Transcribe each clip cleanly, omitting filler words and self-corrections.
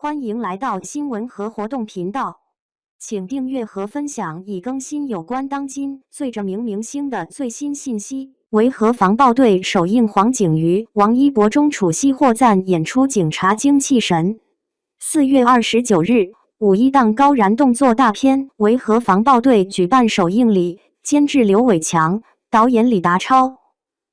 欢迎来到新闻和活动频道，请订阅和分享已更新有关当今最着名明星的最新信息。维和防暴队首映黄景瑜、王一博、钟楚曦获赞演出警察精气神。4月29日，五一档高燃动作大片《维和防暴队》举办首映礼，监制刘伟强，导演李达超，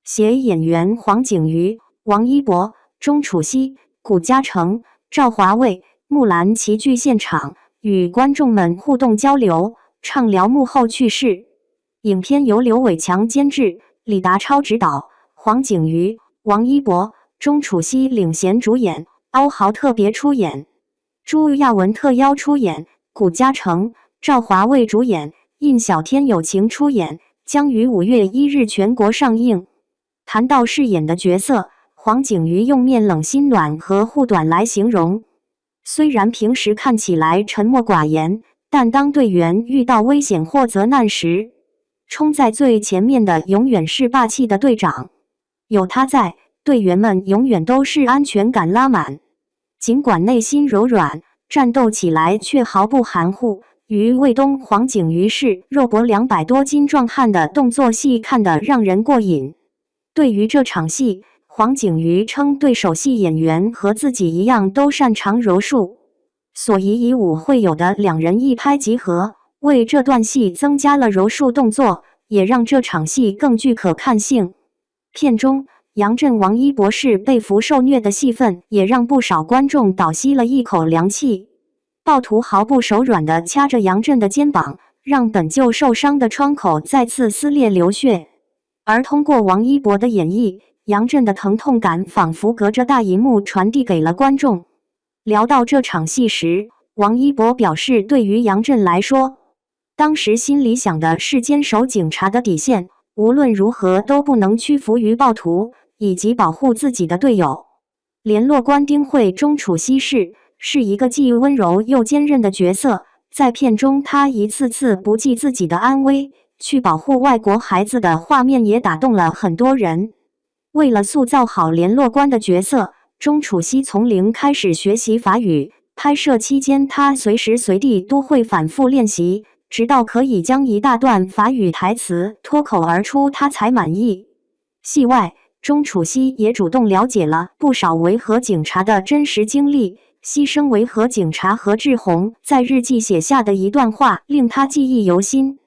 携演员黄景瑜、王一博、钟楚曦、谷嘉成、赵华卫、木兰齐聚现场，与观众们互动交流，畅聊幕后趣事。影片由刘伟强监制，李达超执导，黄景瑜、王一博、钟楚曦领衔主演，欧豪特别出演，朱亚文特邀出演，谷嘉成、赵华卫主演，印小天友情出演，将于5月1日全国上映。谈到饰演的角色，黄景瑜用面冷心暖和护短来形容。虽然平时看起来沉默寡言，但当队员遇到危险或责难时，冲在最前面的永远是霸气的队长。有他在，队员们永远都是安全感拉满。尽管内心柔软，战斗起来却毫不含糊。于卫东、黄景瑜是肉搏200多斤壮汉的动作戏看得让人过瘾。对于这场戏，黄景瑜称对手戏演员和自己一样都擅长柔术，所以以武会友的2人一拍即合，为这段戏增加了柔术动作，也让这场戏更具可看性。片中杨震、王一博士被俘受虐的戏份也让不少观众倒吸了一口凉气。暴徒毫不手软地掐着杨震的肩膀，让本就受伤的窗口再次撕裂流血。而通过王一博的演绎，杨震的疼痛感仿佛隔着大荧幕传递给了观众。聊到这场戏时，王一博表示，对于杨震来说，当时心里想的是坚守警察的底线，无论如何都不能屈服于暴徒，以及保护自己的队友。联络官丁慧钟楚曦是一个既温柔又坚韧的角色，在片中她一次次不计自己的安危，去保护外国孩子的画面也打动了很多人。为了塑造好联络官的角色，钟楚曦从零开始学习法语，拍摄期间她随时随地都会反复练习，直到可以将一大段法语台词脱口而出，她才满意。戏外，钟楚曦也主动了解了不少维和警察的真实经历，牺牲维和警察何志宏在日记写下的一段话令她记忆犹新：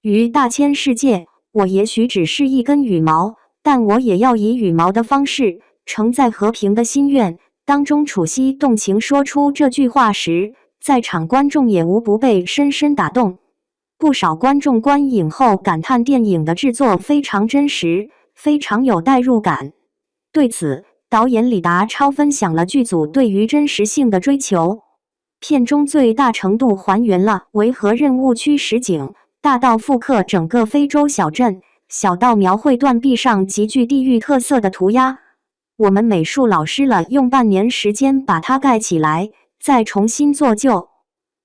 于大千世界，我也许只是一根羽毛，但我也要以羽毛的方式承载和平的心愿。当钟楚曦动情说出这句话时，在场观众也无不被深深打动。不少观众观影后感叹电影的制作非常真实，非常有代入感。对此，导演李达超分享了剧组对于真实性的追求。片中最大程度还原了维和任务区实景，大到复刻整个非洲小镇，小到描绘断壁上极具地域特色的涂鸦。我们美术老师了用半年时间把它盖起来，再重新做旧。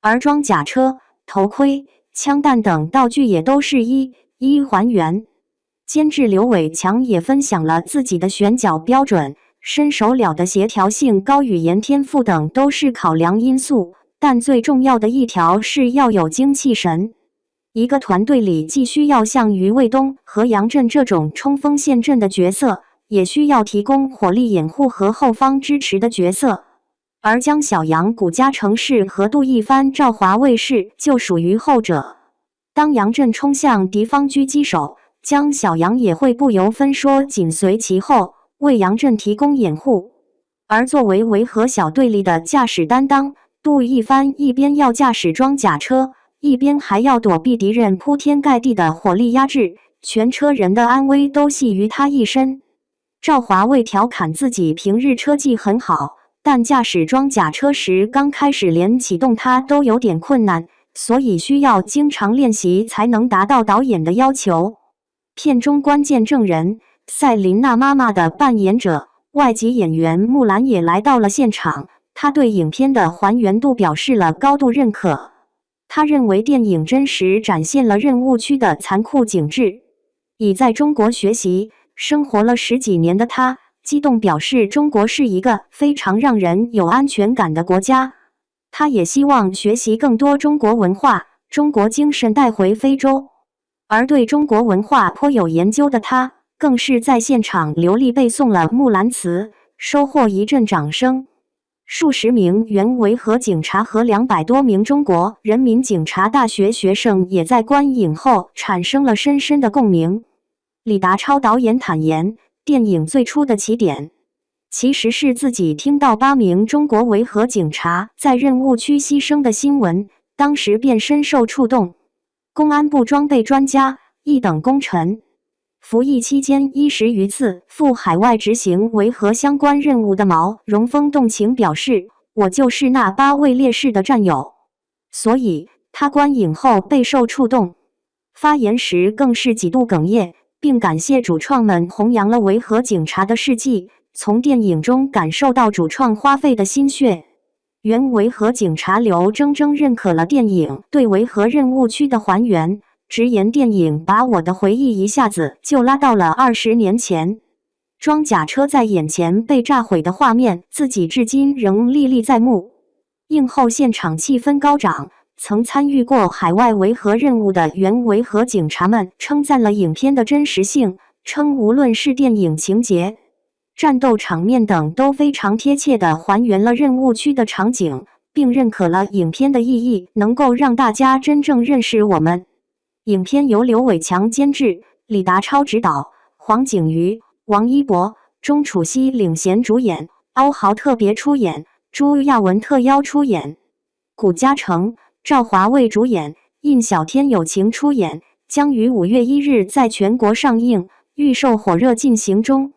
而装甲车、头盔、枪弹等道具也都是一一还原。监制刘伟强也分享了自己的选角标准，身手了的协调性高、语言天赋等都是考量因素，但最重要的一条是要有精气神。一个团队里既需要像于卫东和杨震这种冲锋陷阵的角色，也需要提供火力掩护和后方支持的角色。而江小阳、谷嘉成士和杜一帆、赵华卫士就属于后者。当杨震冲向敌方狙击手，江小阳也会不由分说紧随其后，为杨震提供掩护。而作为维和小队里的驾驶担当，杜一帆一边要驾驶装甲车，一边还要躲避敌人铺天盖地的火力压制，全车人的安危都系于他一身。赵华卫调侃自己平日车技很好，但驾驶装甲车时刚开始连启动它都有点困难，所以需要经常练习才能达到导演的要求。片中关键证人赛琳娜妈妈的扮演者外籍演员木兰也来到了现场，她对影片的还原度表示了高度认可。她认为电影真实展现了任务区的残酷景致。已在中国学习生活了10几年的她激动表示，中国是一个非常让人有安全感的国家。他也希望学习更多中国文化、中国精神带回非洲。而对中国文化颇有研究的他，更是在现场流利背诵了《木兰辞》，收获一阵掌声。数十名原维和警察和200多名中国人民警察大学学生也在观影后产生了深深的共鸣。李达超导演坦言，电影最初的起点其实是自己听到8名中国维和警察在任务区牺牲的新闻，当时便深受触动。公安部装备专家、一等功臣，服役期间10余次赴海外执行维和相关任务的毛荣峰动情表示：“我就是那8位烈士的战友。”所以他观影后备受触动，发言时更是几度哽咽，并感谢主创们弘扬了维和警察的事迹，从电影中感受到主创花费的心血。原维和警察刘铮铮认可了电影对维和任务区的还原，直言电影把我的回忆一下子就拉到了20年前，装甲车在眼前被炸毁的画面，自己至今仍历历在目。映后现场气氛高涨，曾参与过海外维和任务的原维和警察们称赞了影片的真实性，称无论是电影情节、战斗场面等都非常贴切地还原了任务区的场景，并认可了影片的意义能够让大家真正认识我们。影片由刘伟强监制，李达超执导，黄景瑜、王一博、钟楚曦领衔主演，欧豪特别出演，朱亚文特邀出演，古嘉诚、赵华为主演，印小天友情出演，将于5月1日在全国上映，预售火热进行中。